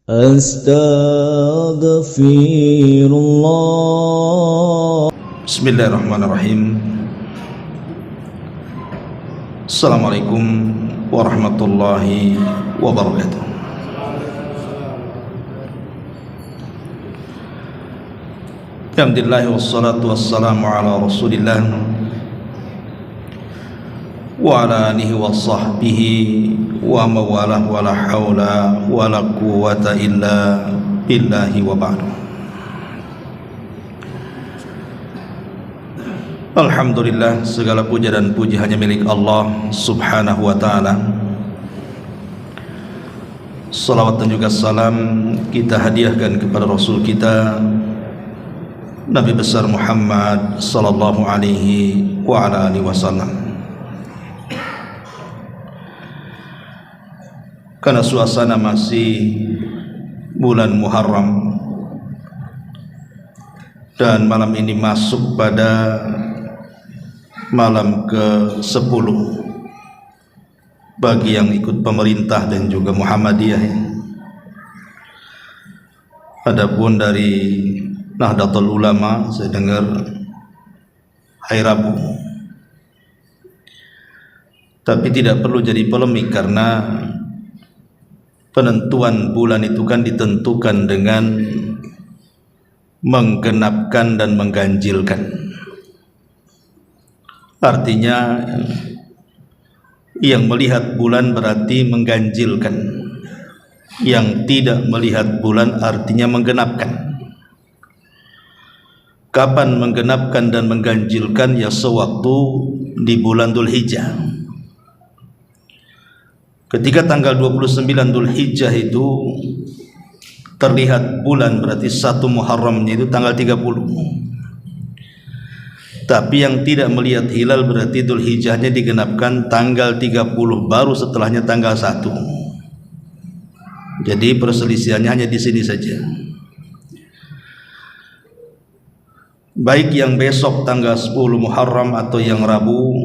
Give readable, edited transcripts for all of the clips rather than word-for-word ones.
Astaghfirullah. Bismillahirrahmanirrahim. Assalamualaikum warahmatullahi wabarakatuh. Alhamdulillah wassalatu wassalamu ala Rasulillah wa ala alihi wa sahbihi wa mawalah wa la hawla wa la quwwata illa billahi wa ba'du. Alhamdulillah, segala puja dan puji hanya milik Allah subhanahu wa ta'ala. Salawat dan juga salam kita hadiahkan kepada Rasul kita Nabi besar Muhammad sallallahu alaihi wa ala alihi wasallam. Karena suasana masih bulan Muharram dan malam ini masuk pada malam ke-10 bagi yang ikut pemerintah dan juga Muhammadiyah. Adapun dari Nahdlatul Ulama saya dengar hari Rabu. Tapi tidak perlu jadi polemik karena penentuan bulan itu kan ditentukan dengan menggenapkan dan mengganjilkan. Artinya yang melihat bulan berarti mengganjilkan, yang tidak melihat bulan artinya menggenapkan. Kapan menggenapkan dan mengganjilkan? Ya sewaktu di bulan Dzulhijjah. Ketika tanggal 29 Dzulhijjah itu terlihat bulan, berarti 1 Muharramnya itu tanggal 30. Tapi yang tidak melihat hilal berarti Dzulhijjahnya digenapkan tanggal 30, baru setelahnya tanggal 1. Jadi perselisihannya hanya di sini saja. Baik yang besok tanggal 10 Muharram atau yang Rabu,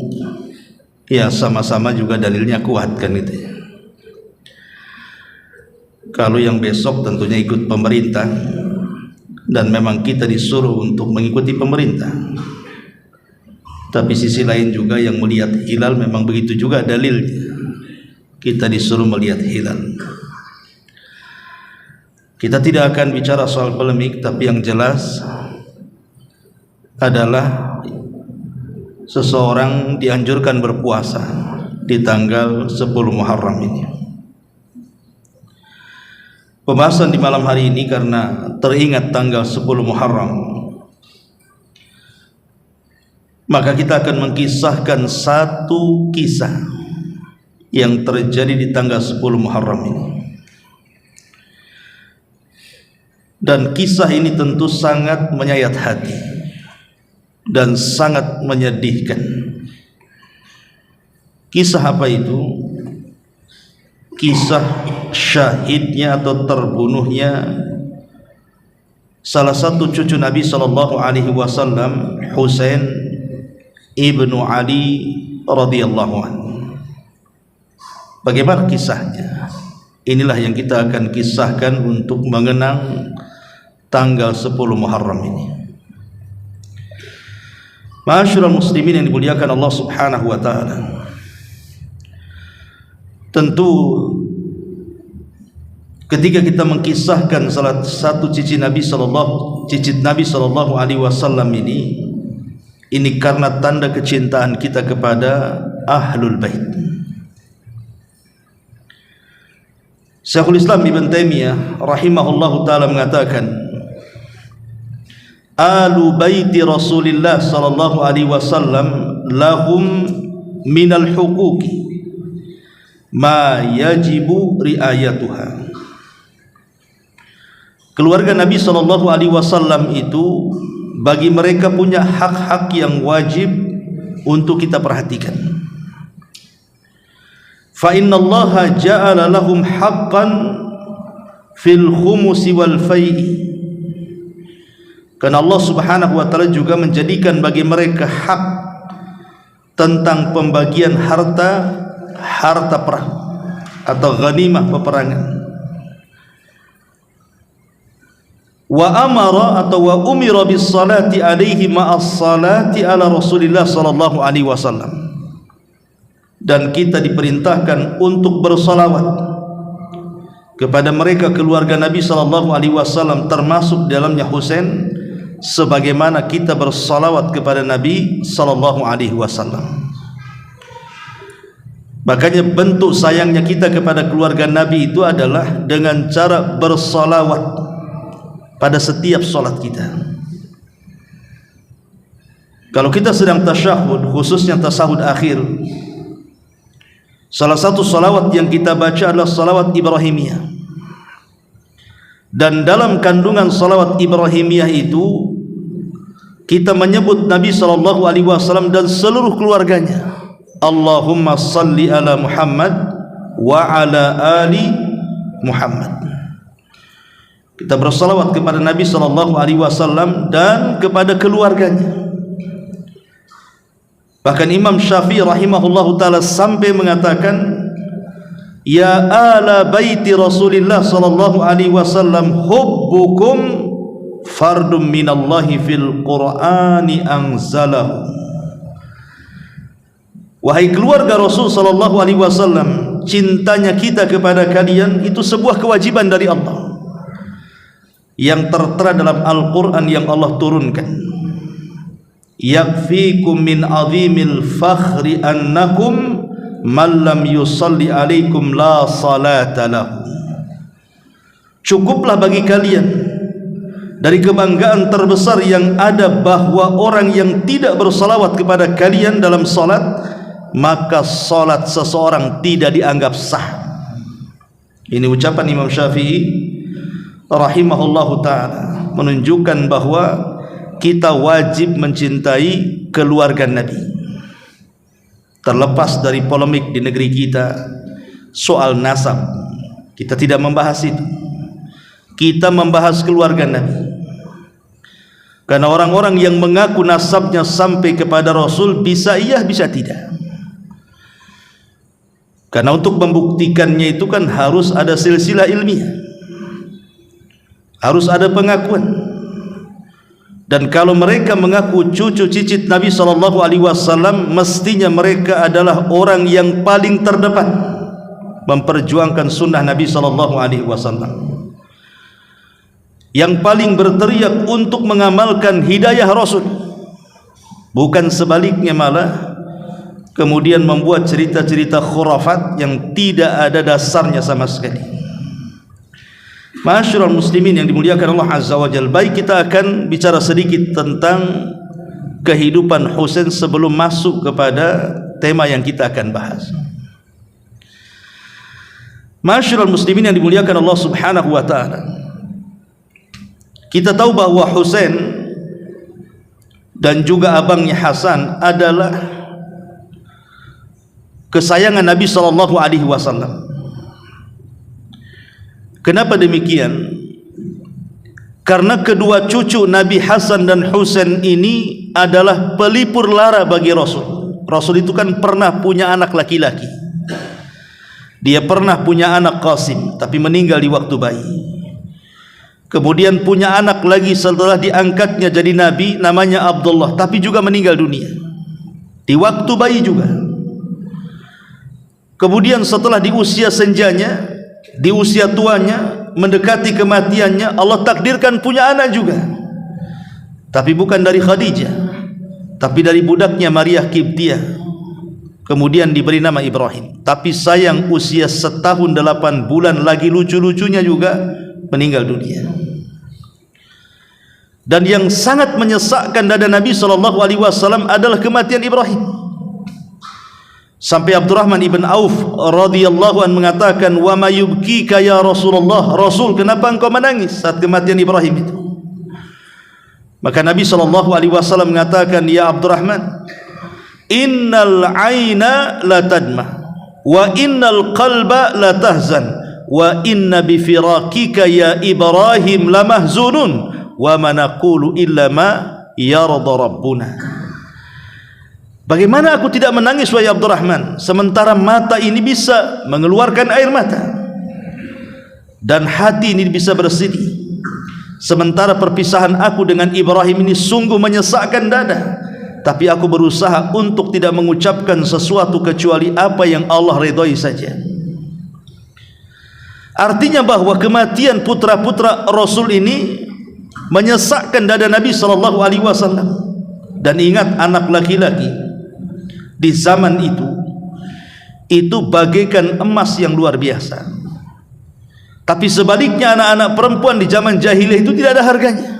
ya sama-sama juga dalilnya kuat kan gitu ya. Kalau yang besok tentunya ikut pemerintah, dan memang kita disuruh untuk mengikuti pemerintah. Tapi sisi lain juga yang melihat hilal memang begitu juga dalilnya. Kita disuruh melihat hilal. Kita tidak akan bicara soal polemik, tapi yang jelas adalah seseorang dianjurkan berpuasa di tanggal 10 Muharram ini. Pembahasan di malam hari ini karena teringat tanggal 10 Muharram, maka kita akan mengkisahkan satu kisah yang terjadi di tanggal 10 Muharram ini. Dan kisah ini tentu sangat menyayat hati dan sangat menyedihkan. Kisah apa itu? Kisah syahidnya atau terbunuhnya salah satu cucu Nabi sallallahu alaihi wasallam, Husain ibnu Ali radhiyallahu anhu. Bagaimana kisahnya? Inilah yang kita akan kisahkan untuk mengenang tanggal 10 Muharram ini. Ma'asyiral muslimin yang dimuliakan Allah Subhanahu wa taala. Tentu ketika kita mengkisahkan salah satu cicit Nabi sallallahu alaihi wasallam ini karena tanda kecintaan kita kepada Ahlul Bait. Syekhul Islam Ibn Taimiyah rahimahullahu taala mengatakan, Alu baiti Rasulillah sallallahu alaihi wasallam lahum minal huquqi ma yajibu riayatuha. Keluarga Nabi sallallahu alaihi wasallam itu bagi mereka punya hak-hak yang wajib untuk kita perhatikan. Fa innallaha ja'ala lahum haqqan fil khumusi wal fai'i. Karena Allah Subhanahu wa taala juga menjadikan bagi mereka hak tentang pembagian harta perang atau ghanimah peperangan. wa amara atau wa umira bis salati alaihi ma'as salati ala Rasulillah sallallahu alaihi wasallam, dan kita diperintahkan untuk bersalawat kepada mereka keluarga Nabi sallallahu alaihi wasallam, termasuk dalamnya Husain, sebagaimana kita bersalawat kepada Nabi sallallahu alaihi wasallam. Makanya bentuk sayangnya kita kepada keluarga Nabi itu adalah dengan cara bersalawat pada setiap solat kita. Kalau kita sedang tasyahud, khususnya tasyahud akhir, salah satu salawat yang kita baca adalah salawat Ibrahimiyah. Dan dalam kandungan salawat Ibrahimiyah itu kita menyebut Nabi SAW dan seluruh keluarganya. Allahumma salli ala Muhammad wa ala ali Muhammad. Kita bersalawat kepada Nabi SAW dan kepada keluarganya. Bahkan Imam Syafi'i rahimahullahu ta'ala sampai mengatakan, ya ala baiti Rasulillah sallallahu alaihi wasallam hubbukum fardun minallahi fil Qur'ani anzalahu. Wahai keluarga Rasul sallallahu alaihi wasallam, cintanya kita kepada kalian itu sebuah kewajiban dari Allah yang tertera dalam Al-Qur'an yang Allah turunkan. Yakfikum min azimil fakhri annakum man lam yusalli alaikum la salata lahu. Cukuplah bagi kalian dari kebanggaan terbesar yang ada bahwa orang yang tidak bersalawat kepada kalian dalam salat, maka salat seseorang tidak dianggap sah. Ini ucapan Imam Syafi'i rahimahullahu ta'ala, menunjukkan bahwa kita wajib mencintai keluarga Nabi. Terlepas dari polemik di negeri kita soal nasab, kita tidak membahas itu. Kita membahas keluarga Nabi, karena orang-orang yang mengaku nasabnya sampai kepada Rasul bisa iya, bisa tidak. Karena untuk membuktikannya itu kan harus ada silsilah ilmiah, harus ada pengakuan. Dan kalau mereka mengaku cucu cicit Nabi SAW, mestinya mereka adalah orang yang paling terdepan memperjuangkan sunnah Nabi SAW, yang paling berteriak untuk mengamalkan hidayah Rasul, bukan sebaliknya malah kemudian membuat cerita-cerita khurafat yang tidak ada dasarnya sama sekali. Ma'asyiral muslimin yang dimuliakan Allah Azza wa Jalla, baik, kita akan bicara sedikit tentang kehidupan Husain sebelum masuk kepada tema yang kita akan bahas. Ma'asyiral muslimin yang dimuliakan Allah Subhanahu wa taala, kita tahu bahwa Husain dan juga abangnya Hasan adalah kesayangan Nabi SAW. Kenapa demikian? Karena kedua cucu Nabi Hasan dan Husain ini adalah pelipur lara bagi Rasul. Rasul itu kan pernah punya anak laki-laki. Dia pernah punya anak Qasim, tapi meninggal di waktu bayi. Kemudian punya anak lagi setelah diangkatnya jadi Nabi, namanya Abdullah, tapi juga meninggal dunia di waktu bayi juga. Kemudian setelah di usia senjanya, di usia tuanya, mendekati kematiannya, Allah takdirkan punya anak juga, tapi bukan dari Khadijah, tapi dari budaknya Maria Kiptiah. Kemudian diberi nama Ibrahim. Tapi sayang, usia setahun 8 bulan lagi lucu-lucunya juga meninggal dunia. Dan yang sangat menyesakkan dada Nabi SAW adalah kematian Ibrahim. Sampai Abdurrahman ibn Auf radhiyallahu anhu mengatakan, wa ma yubkika ya Rasulullah, Rasul, kenapa engkau menangis saat kematian Ibrahim itu? Maka Nabi SAW mengatakan, ya Abdurrahman, innal aina la tadma wa innal qalba la tahzan wa inna bi firakika ya Ibrahim la mahzunun wa ma naqulu illa ma yarda rabbuna. Bagaimana aku tidak menangis wahai Abdurrahman, sementara mata ini bisa mengeluarkan air mata dan hati ini bisa bersedih, Sementara perpisahan aku dengan Ibrahim ini sungguh menyesakkan dada, tapi aku berusaha untuk tidak mengucapkan sesuatu kecuali apa yang Allah ridhoi saja. Artinya bahwa kematian putra-putra Rasul ini menyesakkan dada Nabi SAW. Dan ingat, anak laki-laki di zaman itu bagaikan emas yang luar biasa. Tapi sebaliknya anak-anak perempuan di zaman jahiliyah itu tidak ada harganya.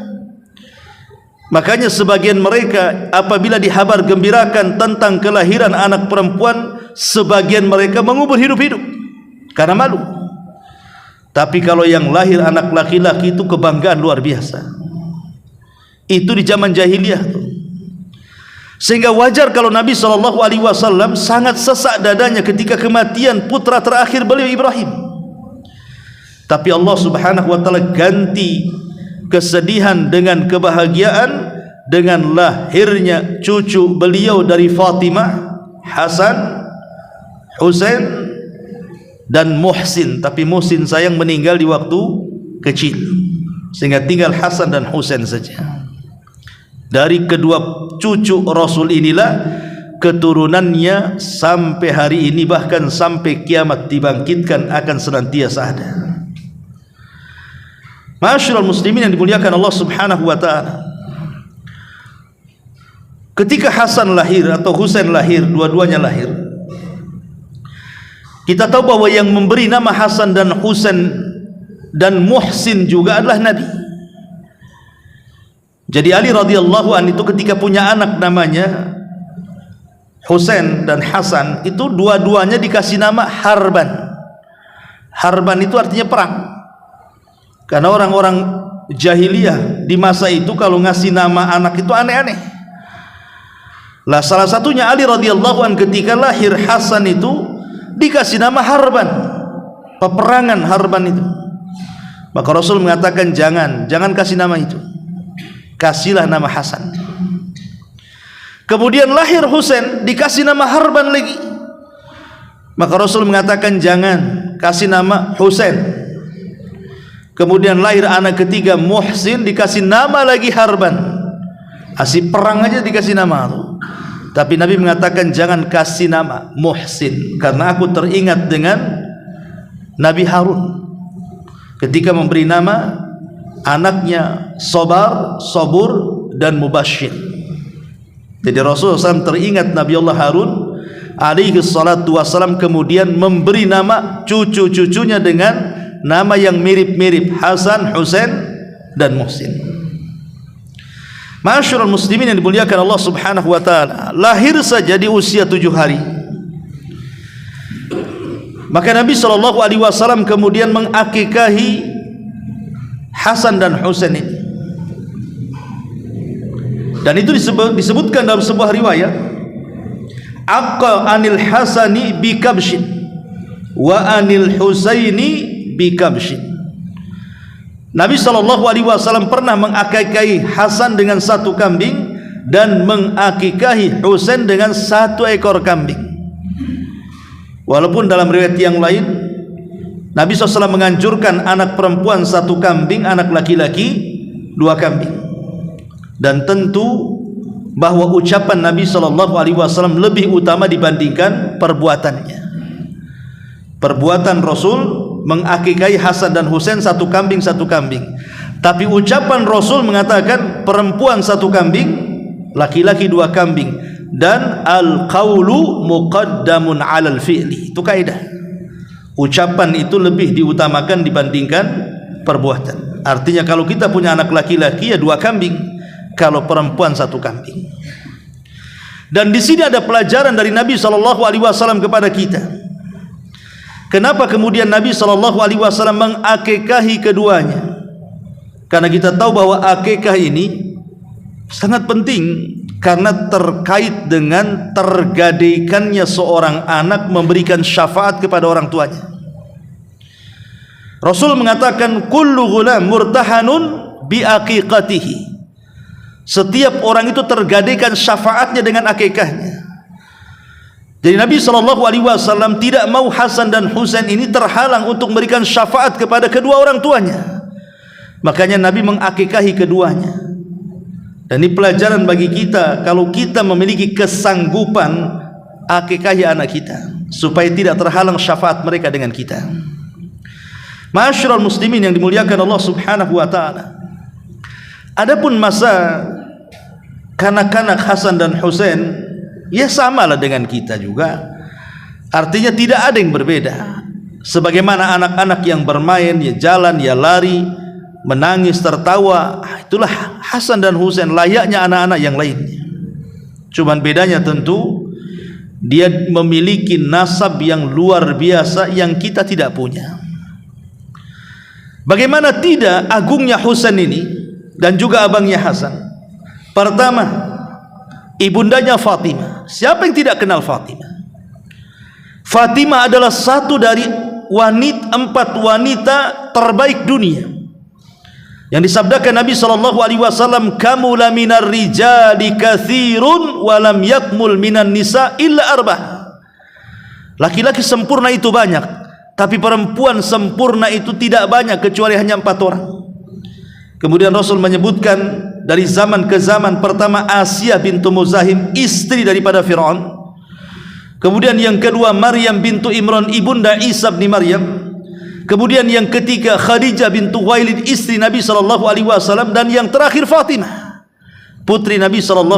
Makanya sebagian mereka apabila dihabar gembirakan tentang kelahiran anak perempuan, sebagian mereka mengubur hidup-hidup karena malu. Tapi kalau yang lahir anak laki-laki itu kebanggaan luar biasa. Itu di zaman jahiliyah tuh. Sehingga wajar kalau Nabi SAW sangat sesak dadanya ketika kematian putra terakhir beliau Ibrahim. Tapi Allah Subhanahu wa taala ganti kesedihan dengan kebahagiaan dengan lahirnya cucu beliau dari Fatimah, Hasan, Husain dan Muhsin. Tapi Muhsin sayang meninggal di waktu kecil, sehingga tinggal Hasan dan Husain saja. Dari kedua cucu Rasul inilah keturunannya sampai hari ini, bahkan sampai kiamat dibangkitkan akan senantiasa ada. Ma'asyiral muslimin yang dimuliakan Allah Subhanahu wa taala, ketika Hasan lahir atau Husain lahir, dua-duanya lahir, kita tahu bahwa yang memberi nama Hasan dan Husain dan Muhsin juga adalah Nabi. Jadi Ali radhiyallahu anhu itu ketika punya anak namanya Husain dan Hasan, itu dua-duanya dikasih nama Harban. Harban itu artinya perang. Karena orang-orang jahiliyah di masa itu kalau ngasih nama anak itu aneh-aneh. Lah salah satunya Ali radhiyallahu anhu ketika lahir Hasan itu dikasih nama Harban, peperangan Harban itu. Maka Rasul mengatakan jangan kasih nama itu, kasihlah nama Hasan. Kemudian lahir Husain dikasih nama Harban lagi. Maka Rasul mengatakan jangan, kasih nama Husain. Kemudian lahir anak ketiga Muhsin dikasih nama lagi Harban. Asih perang aja dikasih nama itu. Tapi Nabi mengatakan jangan kasih nama Muhsin, karena aku teringat dengan Nabi Harun ketika memberi nama anaknya Sobar, Sobur dan Mubashir. Jadi Rasulullah SAW teringat Nabi Allah Harun alaihi salatu wassalam, kemudian memberi nama cucu-cucunya dengan nama yang mirip-mirip, Hasan, Husain dan Muhsin. Ma'asyiral muslimin yang dimuliakan Allah Subhanahu wa taala, lahir saja di usia 7 hari. Maka Nabi SAW kemudian mengakikahi Hasan dan Husain ini. Dan itu disebutkan dalam sebuah riwayat, aqqa anil Hasani bi kabshin wa anil Husaini bi kabshin. Nabi SAW pernah mengakikahi Hasan dengan 1 kambing dan mengakikahi Husain dengan 1 ekor kambing. Walaupun dalam riwayat yang lain Nabi SAW menganjurkan anak perempuan 1 kambing, anak laki-laki 2 kambing. Dan tentu bahwa ucapan Nabi SAW lebih utama dibandingkan perbuatannya. Perbuatan Rasul mengakikahi Hasan dan Husain 1 kambing 1 kambing. Tapi ucapan Rasul mengatakan perempuan 1 kambing, laki-laki 2 kambing. Dan al-qawlu muqaddamun 'alal fi'li. Itu kaidah. Ucapan itu lebih diutamakan dibandingkan perbuatan. Artinya kalau kita punya anak laki-laki ya 2 kambing, kalau perempuan 1 kambing. Dan di sini ada pelajaran dari Nabi SAW kepada kita. Kenapa kemudian Nabi SAW mengakikahi keduanya? Karena kita tahu bahwa akikah ini sangat penting, karena terkait dengan tergadaikannya seorang anak memberikan syafaat kepada orang tuanya. Rasul mengatakan kullu ghulam murtahanun bi aqiqatihi. Setiap orang itu tergadaikan syafaatnya dengan akikahnya. Jadi Nabi SAW tidak mau Hasan dan Husain ini terhalang untuk memberikan syafaat kepada kedua orang tuanya. Makanya Nabi mengakikahi keduanya. Dan ini pelajaran bagi kita, kalau kita memiliki kesanggupan, akikahi anak kita supaya tidak terhalang syafaat mereka dengan kita. Ma'asyiral muslimin yang dimuliakan Allah Subhanahu wa taala. Adapun masa kanak-kanak Hasan dan Husain, ya samalah dengan kita juga. Artinya tidak ada yang berbeda. Sebagaimana anak-anak yang bermain, ya jalan, ya lari, menangis, tertawa, itulah Hasan dan Husain layaknya anak-anak yang lainnya. Cuman bedanya tentu dia memiliki nasab yang luar biasa yang kita tidak punya. Bagaimana tidak agungnya Husain ini dan juga abangnya Hasan? Pertama, ibundanya Fatimah. Siapa yang tidak kenal Fatimah? Fatimah adalah satu dari empat wanita terbaik dunia yang disabdakan Nabi SAW, kamula minar rijali kathirun walam yakmul minan nisa illa arbah. Laki-laki sempurna itu banyak, tapi perempuan sempurna itu tidak banyak kecuali hanya 4 orang. Kemudian Rasul menyebutkan dari zaman ke zaman, pertama Asia bintu Muzahim, istri daripada Fir'aun. Kemudian yang kedua Maryam bintu Imran, ibunda Isa bin Maryam. Kemudian yang ketiga Khadijah bintu Khuwailid, istri Nabi SAW. Dan yang terakhir Fatimah, putri Nabi SAW.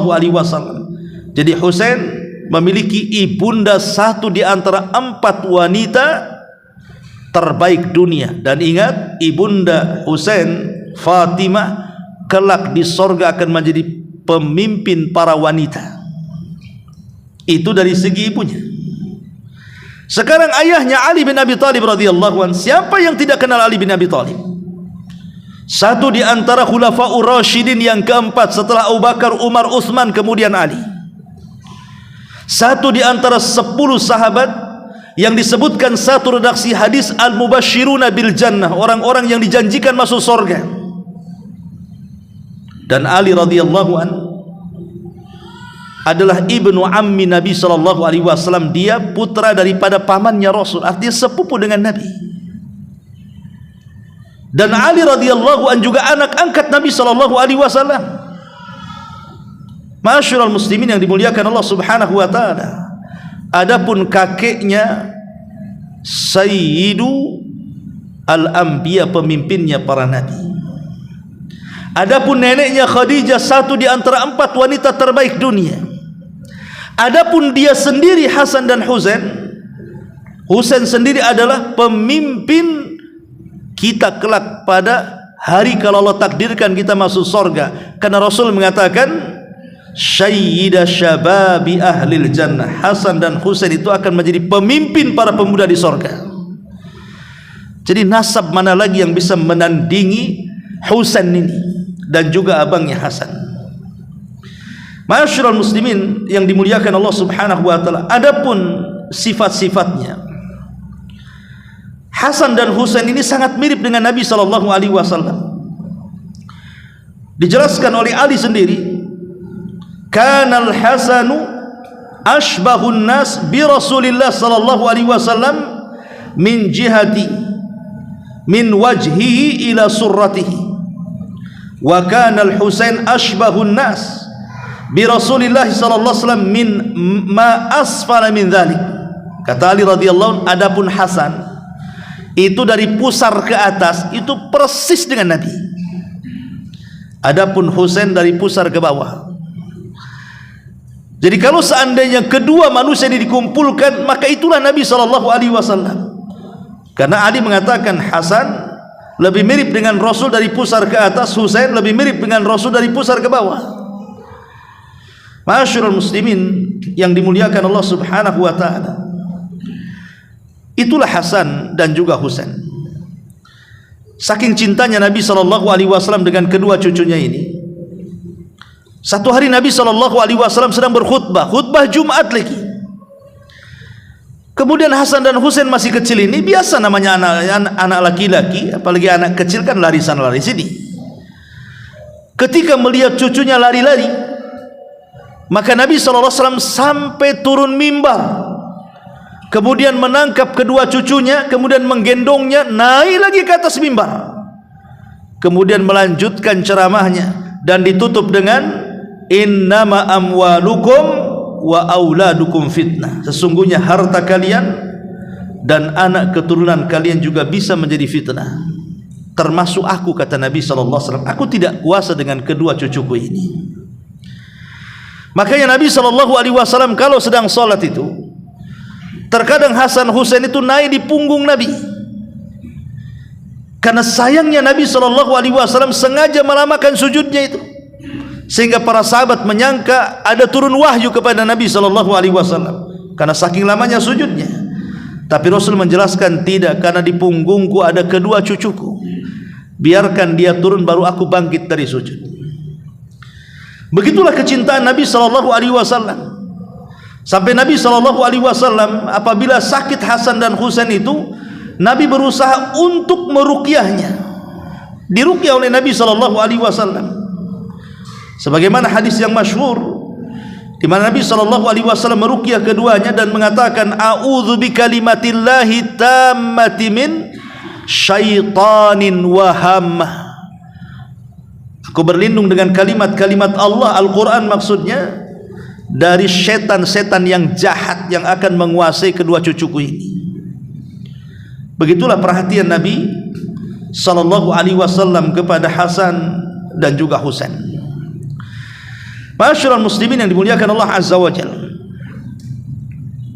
Jadi Husain memiliki ibunda satu di antara 4 wanita terbaik dunia. Dan ingat, ibunda Husain, Fatimah, kelak di sorga akan menjadi pemimpin para wanita. Itu dari segi ibunya. Sekarang ayahnya Ali bin Abi Thalib radhiyallahu anhu. Siapa yang tidak kenal Ali bin Abi Thalib? Satu di antara khulafaur rasyidin yang keempat setelah Abu Bakar, Umar, Utsman, kemudian Ali. Satu di antara 10 sahabat yang disebutkan satu redaksi hadis al-mubasysyiruna bil jannah, orang-orang yang dijanjikan masuk surga. Dan Ali radhiyallahu anhu adalah ibnu ammi Nabi SAW. Dia putra daripada pamannya Rasul, artinya sepupu dengan Nabi. Dan Ali radhiyallahu anhu juga anak angkat Nabi SAW. Ma'asyiral muslimin yang dimuliakan Allah Subhanahu wa taala. Adapun kakeknya Sayyidu al-Anbiya, pemimpinnya para nabi. Adapun neneknya Khadijah, satu di antara 4 wanita terbaik dunia. Adapun dia sendiri Hasan dan Husain, Husain sendiri adalah pemimpin kita kelak pada hari kalau Allah takdirkan kita masuk surga. Karena Rasul mengatakan sayyida syababi ahlil jannah, Hasan dan Husain itu akan menjadi pemimpin para pemuda di surga. Jadi nasab mana lagi yang bisa menandingi Husain ini dan juga abangnya Hasan? Ma'asyiral muslimin yang dimuliakan Allah Subhanahu wa taala. Adapun sifat-sifatnya, Hasan dan Husain ini sangat mirip dengan Nabi SAW. Dijelaskan oleh Ali sendiri, kanal Hasanu ashbahun nas bi Rasulillah SAW min jihati min wajhihi ila surratihi, wa kanal Husain ashbahun nas bi Rasulillah sallallahu alaihi wasallam min ma asfala min dzalik. Kata Ali radhiyallahu anhu, adapun Hasan itu dari pusar ke atas itu persis dengan Nabi. Adapun Husain dari pusar ke bawah. Jadi kalau seandainya kedua manusia ini dikumpulkan, maka itulah Nabi sallallahu alaihi wasallam. Karena Ali mengatakan Hasan lebih mirip dengan Rasul dari pusar ke atas, Husain lebih mirip dengan Rasul dari pusar ke bawah. Ma'asyiral muslimin yang dimuliakan Allah Subhanahu wa taala. Itulah Hasan dan juga Husain. Saking cintanya Nabi SAW dengan kedua cucunya ini. Satu hari Nabi SAW sedang berkhutbah, khutbah Jumat lagi. Kemudian Hasan dan Husain masih kecil ini, biasa namanya anak laki-laki, apalagi anak kecil kan lari sana lari sini. Ketika melihat cucunya lari-lari, maka Nabi SAW sampai turun mimbar, kemudian menangkap kedua cucunya, kemudian menggendongnya naik lagi ke atas mimbar. kemudian melanjutkan ceramahnya dan ditutup dengan innama amwalukum wa auladukum fitnah. Sesungguhnya harta kalian dan anak keturunan kalian juga bisa menjadi fitnah, termasuk aku, kata Nabi SAW. Aku tidak kuasa dengan kedua cucuku ini. Makanya Nabi SAW kalau sedang sholat itu, terkadang Hasan Husain itu naik di punggung Nabi, karena sayangnya Nabi SAW sengaja melamakan sujudnya itu, sehingga para sahabat menyangka ada turun wahyu kepada Nabi SAW karena saking lamanya sujudnya. Tapi Rasul menjelaskan, tidak, karena di punggungku ada kedua cucuku, biarkan dia turun baru aku bangkit dari sujud. Begitulah kecintaan Nabi SAW. Sampai Nabi SAW apabila sakit Hasan dan Husain itu, Nabi berusaha untuk meruqyahnya, diruqyah oleh Nabi SAW. Sebagaimana hadis yang masyhur di mana Nabi SAW meruqyah keduanya dan mengatakan, a'udzu bikalimatillahi tammati min syaitanin wa hammah. Aku berlindung dengan kalimat-kalimat Allah, Al-Quran maksudnya, dari setan-setan yang jahat yang akan menguasai kedua cucuku ini. Begitulah perhatian Nabi SAW kepada Hasan dan juga Husain. Masyarul muslimin yang dimuliakan Allah Azza wa Jalla,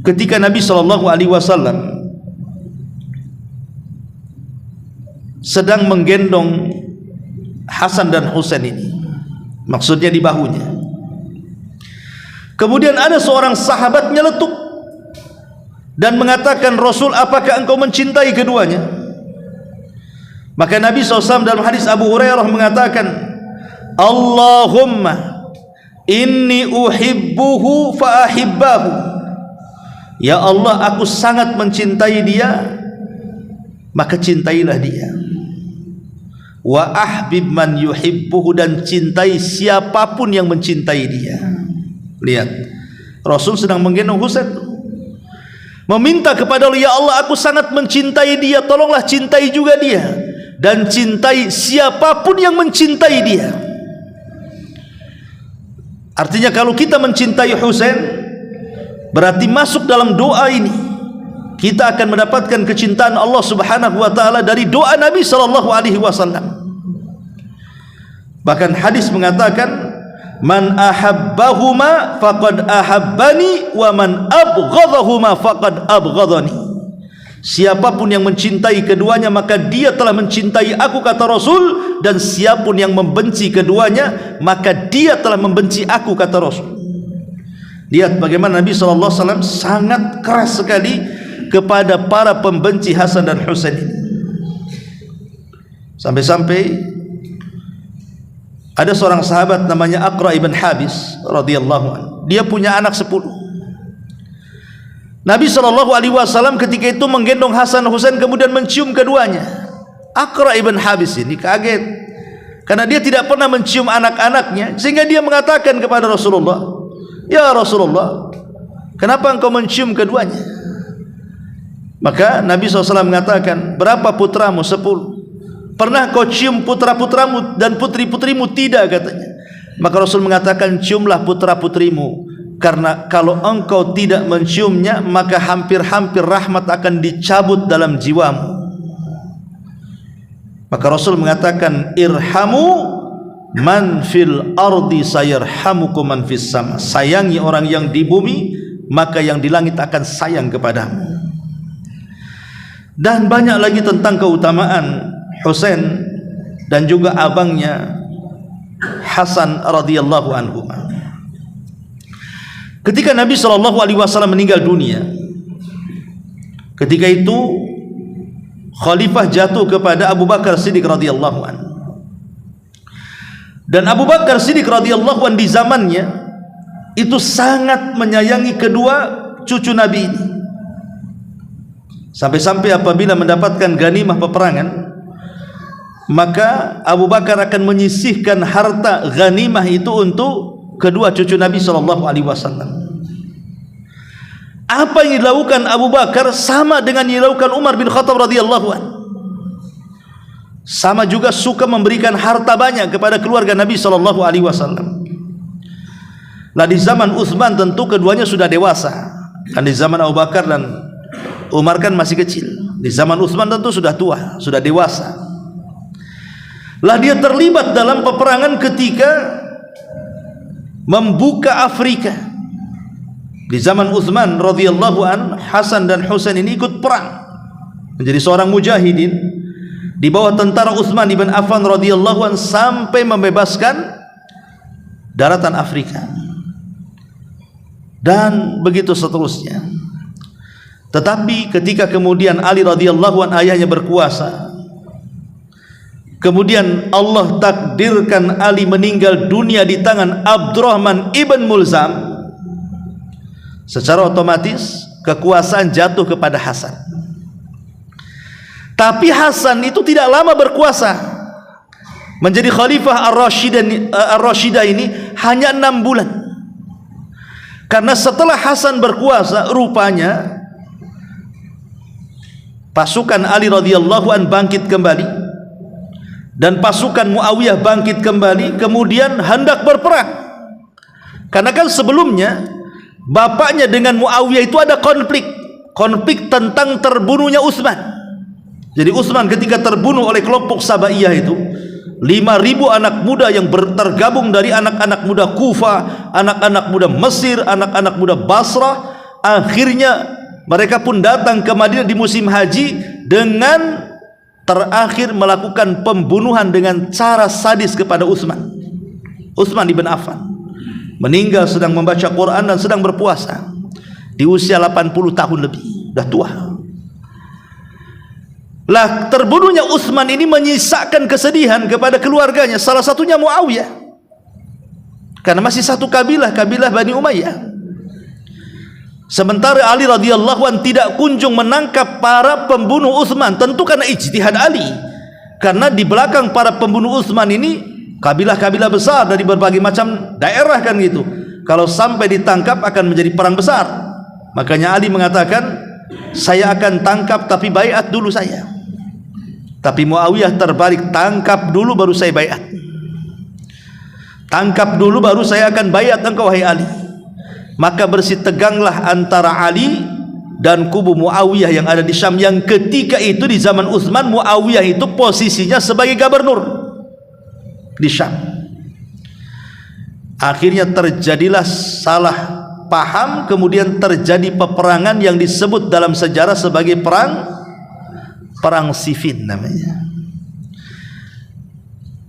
ketika Nabi SAW sedang menggendong Hasan dan Husain ini, maksudnya di bahunya, kemudian ada seorang sahabat nyeletuk dan mengatakan, Rasul, apakah engkau mencintai keduanya? Maka Nabi SAW dalam hadis Abu Hurairah mengatakan, Allahumma inni uhibbuhu fa ahibbahu. Ya Allah, aku sangat mencintai dia, maka cintailah dia. Wa ahbib man yuhibbuhu, dan cintai siapapun yang mencintai dia. Lihat, Rasul sedang menggendong Husain, meminta kepada Allah, ya Allah, aku sangat mencintai dia, tolonglah cintai juga dia, dan cintai siapapun yang mencintai dia. Artinya kalau kita mencintai Husain, berarti masuk dalam doa ini kita akan mendapatkan kecintaan Allah Subhanahu wa taala dari doa Nabi SAW. Bahkan hadis mengatakan, man ahabbahuma faqad ahabbani wa man abghadahuma faqad abghadani. Siapapun yang mencintai keduanya, maka dia telah mencintai aku, kata Rasul, dan siapapun yang membenci keduanya, maka dia telah membenci aku, kata Rasul. Lihat bagaimana Nabi SAW sangat keras sekali kepada para pembenci Hasan dan Husain ini. Sampai-sampai ada seorang sahabat namanya Aqra ibn Habis radhiyallahu anhu. Dia punya anak 10. Nabi SAW ketika itu menggendong Hasan Husain kemudian mencium keduanya. Aqra ibn Habis ini kaget karena dia tidak pernah mencium anak-anaknya, sehingga dia mengatakan kepada Rasulullah, ya Rasulullah, kenapa engkau mencium keduanya? Maka Nabi SAW mengatakan, berapa putramu? 10. Pernah kau cium putra-putramu dan putri-putrimu? Tidak, katanya. Maka Rasul mengatakan, ciumlah putra-putrimu, karena kalau engkau tidak menciumnya, maka hampir-hampir rahmat akan dicabut dalam jiwamu. Maka Rasul mengatakan, irhamu man fil ardi sayarhamukum man fis sama. Sayangi orang yang di bumi, maka yang di langit akan sayang kepadamu. Dan banyak lagi tentang keutamaan Husain dan juga abangnya Hasan radhiyallahu anhu. Ketika Nabi SAW meninggal dunia, ketika itu khalifah jatuh kepada Abu Bakar Siddiq radhiyallahu anhu. Dan Abu Bakar Siddiq radhiyallahu anhu di zamannya itu sangat menyayangi kedua cucu Nabi ini. Sampai-sampai apabila mendapatkan ganimah peperangan, maka Abu Bakar akan menyisihkan harta ganimah itu untuk kedua cucu Nabi SAW. Apa yang dilakukan Abu Bakar sama dengan yang dilakukan Umar bin Khattab radhiyallahu anhu. sama juga suka memberikan harta banyak kepada keluarga Nabi sallallahu alaihi wasallam. Nah, di zaman Utsman tentu keduanya sudah dewasa. Kan di zaman Abu Bakar dan Umar kan masih kecil. Di zaman Utsman tentu sudah tua, sudah dewasa. Lah dia terlibat dalam peperangan ketika membuka Afrika. Di zaman Utsman radhiyallahu an, Hasan dan Husain ini ikut perang menjadi seorang mujahidin di bawah tentara Utsman ibn Affan radhiyallahu an sampai membebaskan daratan Afrika. Dan begitu seterusnya. Tetapi ketika kemudian Ali radhiyallahu an ayahnya berkuasa, kemudian Allah takdirkan Ali meninggal dunia di tangan Abdurrahman ibn Mulzam, secara otomatis kekuasaan jatuh kepada Hasan. Tapi Hasan itu tidak lama berkuasa, menjadi khalifah Ar-Rashidah ini hanya 6 bulan. Karena setelah Hasan berkuasa, rupanya pasukan Ali radhiyallahu an bangkit kembali dan pasukan Muawiyah bangkit kembali, kemudian hendak berperang. Karena kan sebelumnya bapaknya dengan Muawiyah itu ada konflik tentang terbunuhnya Utsman. Jadi Utsman ketika terbunuh oleh kelompok Sabaiyah itu, 5.000 anak muda yang tergabung dari anak-anak muda Kufah, anak-anak muda Mesir, anak-anak muda Basrah. Akhirnya mereka pun datang ke Madinah di musim haji dengan terakhir melakukan pembunuhan dengan cara sadis kepada Utsman ibn Affan. Meninggal sedang membaca Quran dan sedang berpuasa di usia 80 tahun lebih, sudah tua. Lah, terbunuhnya Utsman ini menyisakan kesedihan kepada keluarganya, salah satunya Muawiyah, karena masih satu kabilah Bani Umayyah. Sementara Ali radhiyallahu an tidak kunjung menangkap para pembunuh Utsman, tentu karena ijtihad Ali. Karena di belakang para pembunuh Utsman ini kabilah-kabilah besar dari berbagai macam daerah kan gitu. Kalau sampai ditangkap akan menjadi perang besar. Makanya Ali mengatakan, saya akan tangkap tapi baiat dulu saya. Tapi Muawiyah terbalik, tangkap dulu baru saya baiat. Tangkap dulu baru saya akan baiat engkau wahai Ali. Maka bersiteganglah antara Ali dan kubu Muawiyah yang ada di Syam, yang ketika itu di zaman Utsman Muawiyah itu posisinya sebagai gubernur di Syam. Akhirnya terjadilah salah paham, kemudian terjadi peperangan yang disebut dalam sejarah sebagai perang Siffin namanya.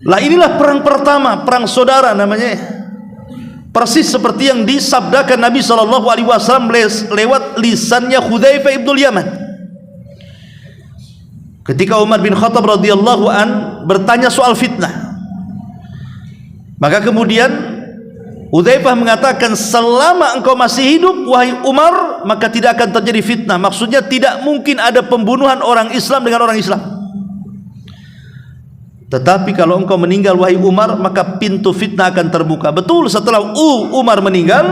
Lah inilah perang pertama, perang saudara namanya. Persis seperti yang disabdakan Nabi SAW lewat lisannya Hudzaifah ibnul Yaman. Ketika Umar bin Khattab radhiyallahu an bertanya soal fitnah, maka kemudian Hudzaifah mengatakan, selama engkau masih hidup wahai Umar, maka tidak akan terjadi fitnah. Maksudnya tidak mungkin ada pembunuhan orang Islam dengan orang Islam. Tetapi kalau engkau meninggal wahai Umar, maka pintu fitnah akan terbuka. Betul, setelah Umar meninggal,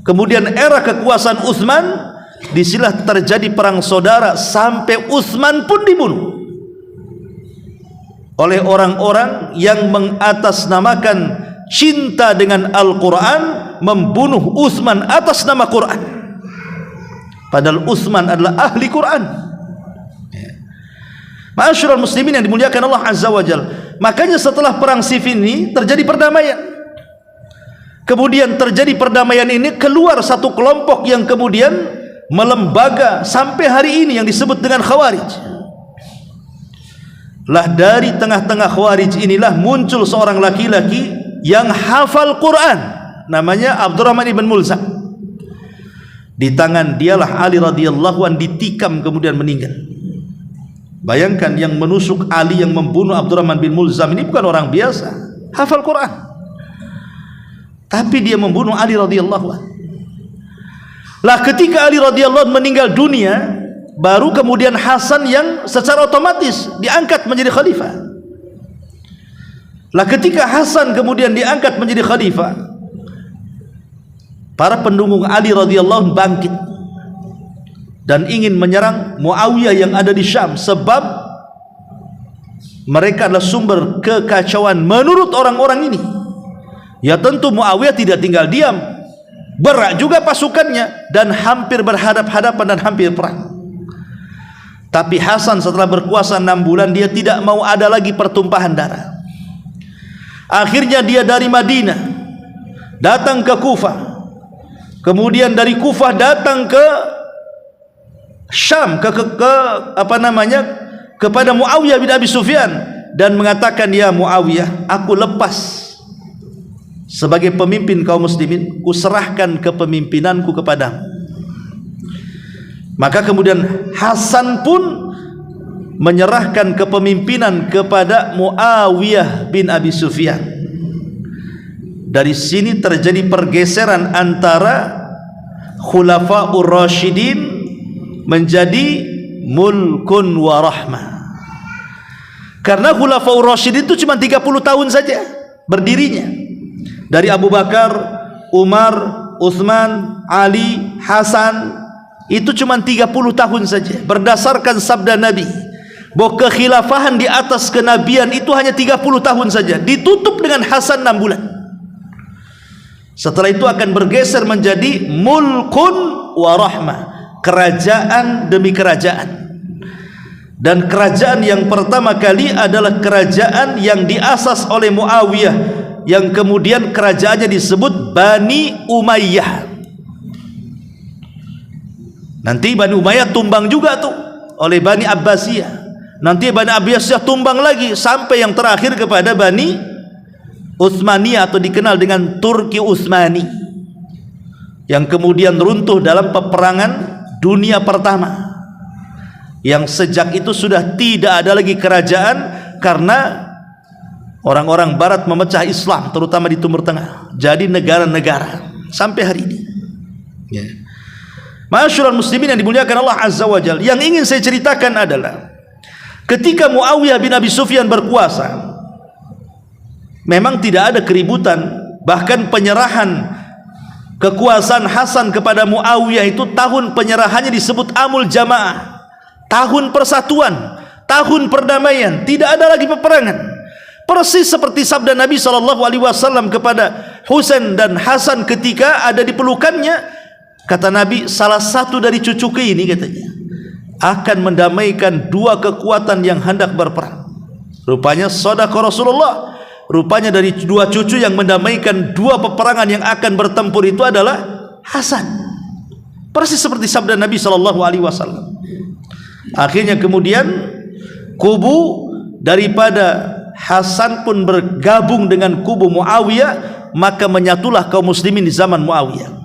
kemudian era kekuasaan Utsman, disinilah terjadi perang saudara sampai Utsman pun dibunuh oleh orang-orang yang mengatasnamakan cinta dengan Al-Quran, membunuh Utsman atas nama Quran, padahal Utsman adalah ahli Quran. Ma'asyiral muslimin yang dimuliakan Allah Azza wa Jalla. Makanya setelah perang Siffin ini terjadi perdamaian. Kemudian terjadi perdamaian ini, keluar satu kelompok yang kemudian melembaga sampai hari ini yang disebut dengan Khawarij. Lah dari tengah-tengah Khawarij inilah muncul seorang laki-laki yang hafal Quran, namanya Abdurrahman ibn Mulzam. Di tangan dialah Ali radhiyallahu an ditikam kemudian meninggal. Bayangkan, yang menusuk Ali, yang membunuh Abdurrahman bin Mulzam ini bukan orang biasa, hafal Quran, tapi dia membunuh Ali radhiyallahu an. Lah ketika Ali radhiyallahu an meninggal dunia, baru kemudian Hasan yang secara otomatis diangkat menjadi khalifah. Lah ketika Hasan kemudian diangkat menjadi khalifah, para pendukung Ali radhiyallahu an bangkit dan ingin menyerang Muawiyah yang ada di Syam, sebab mereka adalah sumber kekacauan menurut orang-orang ini. Ya tentu Muawiyah tidak tinggal diam, berak juga pasukannya dan hampir berhadap-hadapan dan hampir perang. Tapi Hasan setelah berkuasa 6 bulan dia tidak mau ada lagi pertumpahan darah. Akhirnya dia dari Madinah datang ke Kufah, kemudian dari Kufah datang ke Syam, kepada Muawiyah bin Abi Sufyan dan mengatakan, ya Muawiyah, aku lepas sebagai pemimpin kaum muslimin, kuserahkan kepemimpinanku kepadamu. Maka kemudian Hasan pun menyerahkan kepemimpinan kepada Muawiyah bin Abi Sufyan. Dari sini terjadi pergeseran antara Khulafaur Rasyidin menjadi mulkun wa rahmah. Karena Khulafaur Rasyidin itu cuma 30 tahun saja berdirinya. Dari Abu Bakar, Umar, Utsman, Ali, Hasan, itu cuma 30 tahun saja. Berdasarkan sabda Nabi bahwa kekhilafahan di atas kenabian itu hanya 30 tahun saja, ditutup dengan Hasan 6 bulan. Setelah itu akan bergeser menjadi mulkun wa rahmah, kerajaan demi kerajaan. Dan kerajaan yang pertama kali adalah kerajaan yang diasas oleh Muawiyah, yang kemudian kerajaannya disebut Bani Umayyah. Nanti Bani Umayyah tumbang juga tuh oleh Bani Abbasiyah. Nanti Bani Abbasiyah tumbang lagi sampai yang terakhir kepada Bani Utsmaniyah atau dikenal dengan Turki Utsmani, yang kemudian runtuh dalam peperangan dunia pertama, yang sejak itu sudah tidak ada lagi kerajaan karena orang-orang barat memecah Islam terutama di Timur Tengah jadi negara-negara sampai hari ini. Ya. Ma'asyiral muslimin yang dimuliakan Allah Azza wa Jalla, yang ingin saya ceritakan adalah ketika Muawiyah bin Abi Sufyan berkuasa, memang tidak ada keributan, bahkan penyerahan kekuasaan Hasan kepada Muawiyah itu tahun penyerahannya disebut Amul Jamaah, tahun persatuan, tahun perdamaian, tidak ada lagi peperangan. Persis seperti sabda Nabi SAW kepada Husain dan Hasan ketika ada di pelukannya. Kata Nabi, salah satu dari cucuku ini, katanya, akan mendamaikan dua kekuatan yang hendak berperang. Rupanya sadaqah Rasulullah. Rupanya dari dua cucu yang mendamaikan dua peperangan yang akan bertempur itu adalah Hasan. Persis seperti sabda Nabi SAW. Akhirnya kemudian kubu daripada Hasan pun bergabung dengan kubu Muawiyah, maka menyatulah kaum muslimin di zaman Muawiyah.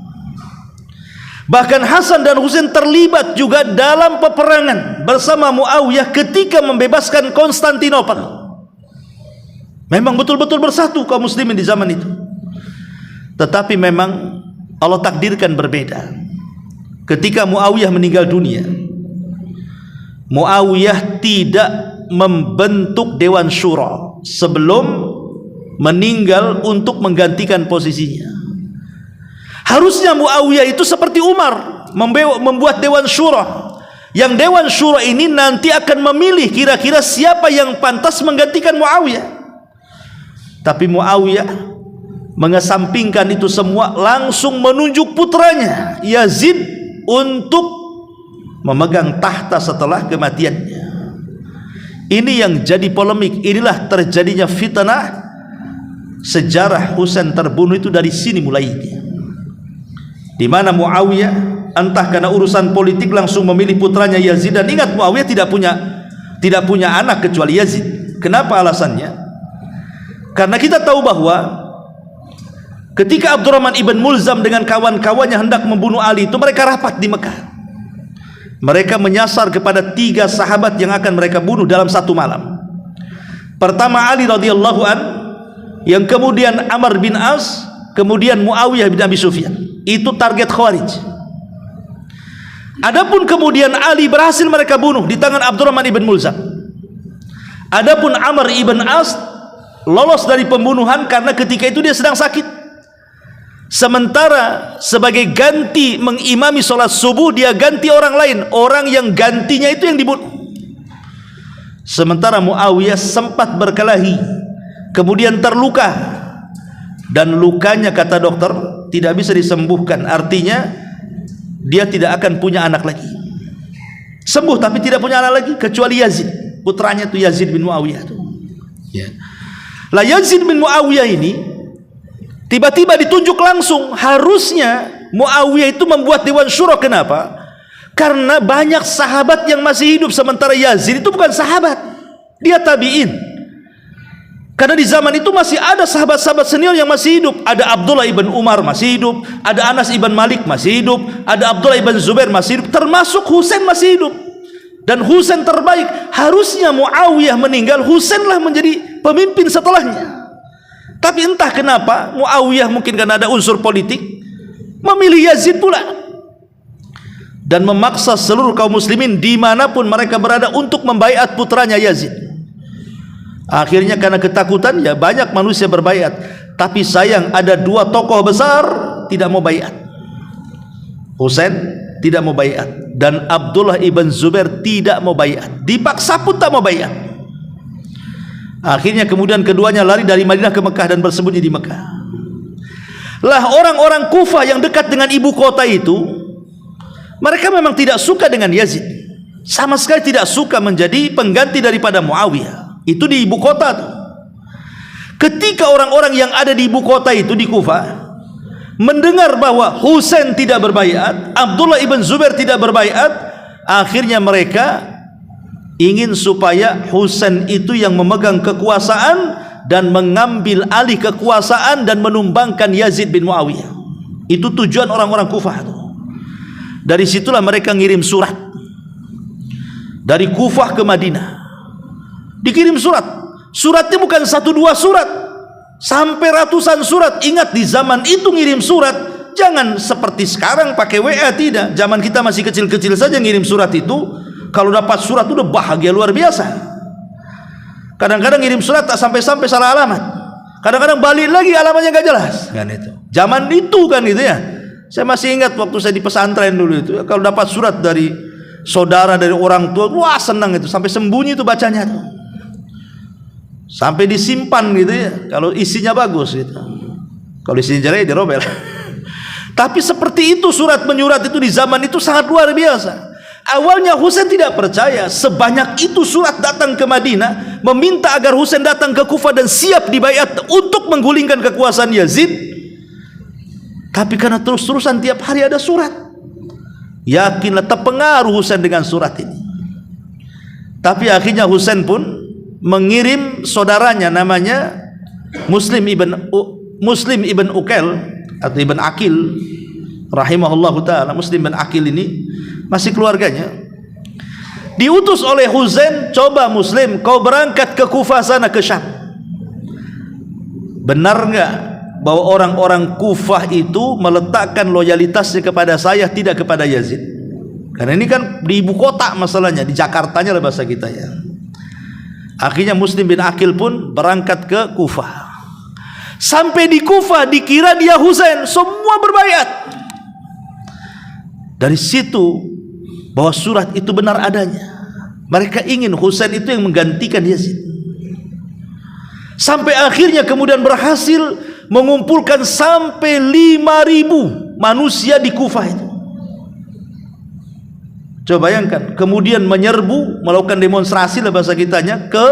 Bahkan Hasan dan Husain terlibat juga dalam peperangan bersama Muawiyah ketika membebaskan Konstantinopel. Memang betul-betul bersatu kaum muslimin di zaman itu. Tetapi memang Allah takdirkan berbeda. Ketika Muawiyah meninggal dunia, Muawiyah tidak membentuk Dewan Syura sebelum meninggal untuk menggantikan posisinya. Harusnya Muawiyah itu seperti Umar, membuat Dewan Syura, yang Dewan Syura ini nanti akan memilih kira-kira siapa yang pantas menggantikan Muawiyah. Tapi Muawiyah mengesampingkan itu semua, langsung menunjuk putranya Yazid untuk memegang tahta setelah kematiannya. Ini yang jadi polemik. Inilah terjadinya fitnah. Sejarah Husain terbunuh itu dari sini mulainya, di mana Muawiyah entah karena urusan politik langsung memilih putranya Yazid. Dan ingat, Muawiyah tidak punya anak kecuali Yazid. Kenapa alasannya? Karena kita tahu bahwa ketika Abdurrahman ibn Mulzam dengan kawan-kawannya hendak membunuh Ali itu, mereka rapat di Mekah. Mereka menyasar kepada 3 sahabat yang akan mereka bunuh dalam satu malam. Pertama Ali radhiyallahu an, yang kemudian Amr bin As, kemudian Muawiyah bin Abi Sufyan. Itu target Khawarij. Adapun kemudian Ali berhasil mereka bunuh di tangan Abdurrahman ibn Mulzam. Adapun Amr ibn As lolos dari pembunuhan karena ketika itu dia sedang sakit. Sementara sebagai ganti mengimami sholat subuh, dia ganti orang lain. Orang yang gantinya itu yang dibunuh. Sementara Muawiyah sempat berkelahi, kemudian terluka, dan lukanya kata dokter tidak bisa disembuhkan. Artinya dia tidak akan punya anak lagi. Sembuh tapi tidak punya anak lagi kecuali Yazid, putranya itu Yazid bin Muawiyah itu. Ya. Lah Yazid bin Muawiyah ini tiba-tiba ditunjuk langsung. Harusnya Muawiyah itu membuat Dewan Syuro. Kenapa? Karena banyak sahabat yang masih hidup, sementara Yazid itu bukan sahabat, dia tabi'in. Karena di zaman itu masih ada sahabat-sahabat senior yang masih hidup. Ada Abdullah ibn Umar masih hidup, ada Anas ibn Malik masih hidup, ada Abdullah ibn Zubair masih hidup, termasuk Husain masih hidup. Dan Husain terbaik. Harusnya Muawiyah meninggal, Husainlah menjadi pemimpin setelahnya. Tapi entah kenapa Muawiyah, mungkin karena ada unsur politik, memilih Yazid pula dan memaksa seluruh kaum muslimin dimanapun mereka berada untuk membaiat putranya Yazid. Akhirnya karena ketakutan ya banyak manusia berbaiat, tapi sayang ada dua tokoh besar tidak mau baiat. Husain tidak mau baiat dan Abdullah ibn Zubair tidak mau baiat, dipaksa pun tak mau baiat. Akhirnya kemudian keduanya lari dari Madinah ke Mekah dan bersembunyi di Mekah. Lah orang-orang Kufah yang dekat dengan ibu kota itu, mereka memang tidak suka dengan Yazid, sama sekali tidak suka menjadi pengganti daripada Muawiyah. Itu di ibu kota tuh. Ketika orang-orang yang ada di ibu kota itu di Kufah mendengar bahwa Husain tidak berbaiat, Abdullah ibn Zubair tidak berbaiat, akhirnya mereka ingin supaya Husain itu yang memegang kekuasaan dan mengambil alih kekuasaan dan menumbangkan Yazid bin Muawiyah. Itu tujuan orang-orang Kufah tuh. Dari situlah mereka ngirim surat dari Kufah ke Madinah. Dikirim surat. Suratnya bukan satu dua surat, sampai ratusan surat. Ingat di zaman itu ngirim surat jangan seperti sekarang pakai WA, tidak. Zaman kita masih kecil-kecil saja ngirim surat itu, kalau dapat surat udah bahagia luar biasa. Kadang-kadang ngirim surat tak sampai-sampai salah alamat. Kadang-kadang balik lagi alamatnya gak jelas. Kan itu. Zaman itu kan gitu ya. Saya masih ingat waktu saya di pesantren dulu itu, kalau dapat surat dari saudara, dari orang tua, wah senang itu, sampai sembunyi itu bacanya tuh, sampai disimpan gitu ya, kalau isinya bagus gitu. Kalau isinya jelek dirobel. Tapi seperti itu surat menyurat itu di zaman itu sangat luar biasa. Awalnya Husain tidak percaya, sebanyak itu surat datang ke Madinah meminta agar Husain datang ke Kufah dan siap dibaiat untuk menggulingkan kekuasaan Yazid. Tapi karena terus-terusan tiap hari ada surat, yakinlah terpengaruh Husain dengan surat ini. Tapi akhirnya Husain pun mengirim saudaranya namanya Muslim ibn Uqail atau ibn Aqil rahimahullahu ta'ala. Muslim ibn Aqil ini masih keluarganya, diutus oleh Husain, coba Muslim kau berangkat ke Kufah sana, ke Syam. Benar enggak bahwa orang-orang Kufah itu meletakkan loyalitasnya kepada saya, tidak kepada Yazid? Karena ini kan di ibu kota masalahnya, di Jakartanya lah bahasa kita ya. Akhirnya Muslim bin Aqil pun berangkat ke Kufah. Sampai di Kufah dikira dia Husain, semua berbaiat. Dari situ bahwa surat itu benar adanya. Mereka ingin Husain itu yang menggantikan Yazid. Sampai akhirnya kemudian berhasil mengumpulkan sampai 5.000 manusia di Kufah itu. Coba bayangkan, kemudian menyerbu, melakukan demonstrasi lah bahasa kitanya, ke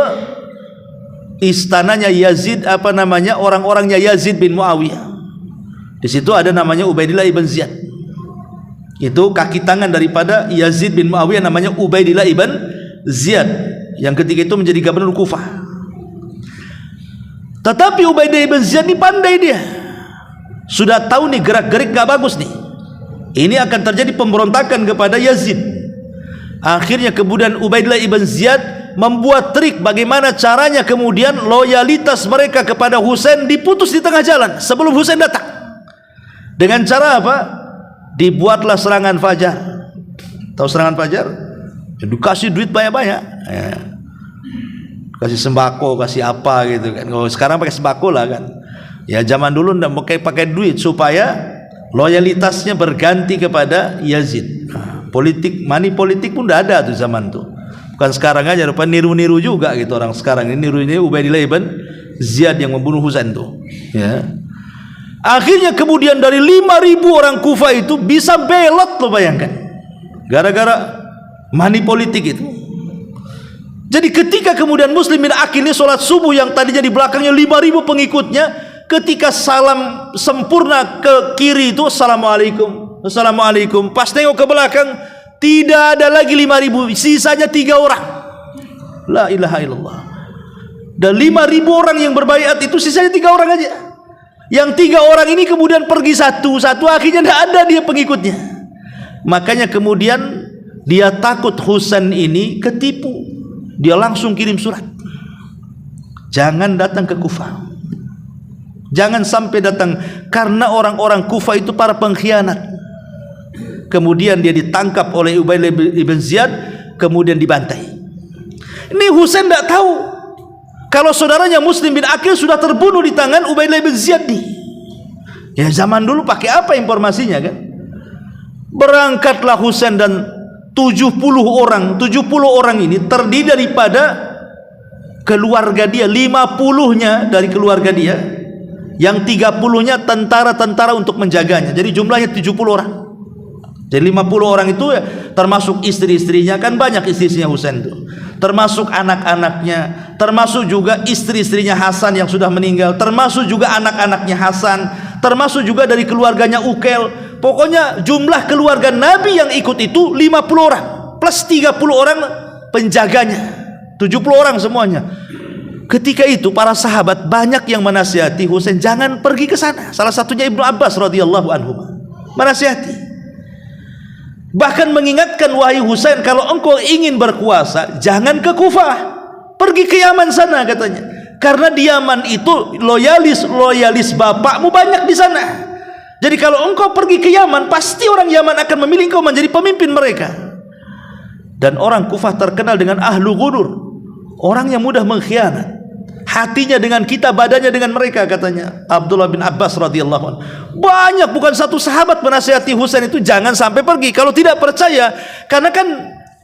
istananya Yazid, apa namanya, orang-orangnya Yazid bin Muawiyah. Di situ ada namanya Ubaidillah ibn Ziyad. Itu kaki tangan daripada Yazid bin Muawiyah, namanya Ubaidillah ibn Ziyad, yang ketika itu menjadi gubernur Kufah. Tetapi Ubaidillah ibn Ziyad ini pandai dia, sudah tahu nih gerak-gerik gak bagus nih, ini akan terjadi pemberontakan kepada Yazid. Akhirnya kemudian Ubaidillah ibn Ziyad membuat trik bagaimana caranya kemudian loyalitas mereka kepada Husain diputus di tengah jalan sebelum Husain datang. Dengan cara apa? Dibuatlah serangan fajar. Tahu serangan fajar? Dikasih duit banyak-banyak ya. Kasih sembako, kasih apa gitu kan. Kalau sekarang pakai sembako lah kan. Ya zaman dulu ndak pakai duit supaya loyalitasnya berganti kepada Yazid. Politik, money politik pun udah ada tuh zaman tuh. Bukan sekarang aja, rupanya niru-niru juga gitu orang sekarang ini, niru-niru Ubaidillah ibn Ziyad yang membunuh Husain tuh. Ya. Akhirnya kemudian dari 5.000 orang Kufah itu bisa belot, lo bayangkan, gara-gara money politik itu. Jadi ketika kemudian Muslim bin Aqil ini sholat subuh yang tadinya di belakangnya 5.000 pengikutnya, ketika salam sempurna ke kiri itu assalamualaikum, assalamualaikum, pas tengok ke belakang tidak ada lagi 5.000, sisanya 3 orang. La ilaha illallah. Dan 5.000 orang yang berbaiat itu sisanya 3 orang aja. Yang 3 orang ini kemudian pergi satu-satu, akhirnya tidak ada dia pengikutnya. Makanya kemudian dia takut Husain ini ketipu, dia langsung kirim surat, jangan datang ke Kufah, jangan sampai datang, karena orang-orang Kufah itu para pengkhianat. Kemudian dia ditangkap oleh Ubaidillah ibn Ziyad, kemudian dibantai. Ini Husain tidak tahu kalau saudaranya Muslim bin Aqil sudah terbunuh di tangan Ubaidillah bin Ziyad nih. Ya zaman dulu pakai apa informasinya kan? Berangkatlah Husain dan 70 orang ini terdiri daripada keluarga dia, 50-nya dari keluarga dia, yang 30-nya tentara-tentara untuk menjaganya. Jadi jumlahnya 70 orang. Jadi 50 orang itu ya, termasuk istri-istrinya, kan banyak istri-istrinya Husain itu, termasuk anak-anaknya, termasuk juga istri-istrinya Hasan yang sudah meninggal, termasuk juga anak-anaknya Hasan, termasuk juga dari keluarganya Uqail. Pokoknya jumlah keluarga Nabi yang ikut itu 50 orang plus 30 orang penjaganya, 70 orang semuanya. Ketika itu para sahabat banyak yang menasihati Husain jangan pergi ke sana. Salah satunya Ibnu Abbas radhiyallahu anhu menasihati, bahkan mengingatkan, wahai Husain, kalau engkau ingin berkuasa jangan ke Kufah, pergi ke Yaman sana katanya, karena di Yaman itu loyalis bapakmu banyak di sana. Jadi kalau engkau pergi ke Yaman, pasti orang Yaman akan memilih engkau menjadi pemimpin mereka. Dan orang Kufah terkenal dengan ahlu ghudur, orang yang mudah mengkhianat, hatinya dengan kita, badannya dengan mereka, katanya Abdullah bin Abbas radhiyallahu anhu. Banyak, bukan satu sahabat menasihati Husain itu jangan sampai pergi. Kalau tidak percaya, karena kan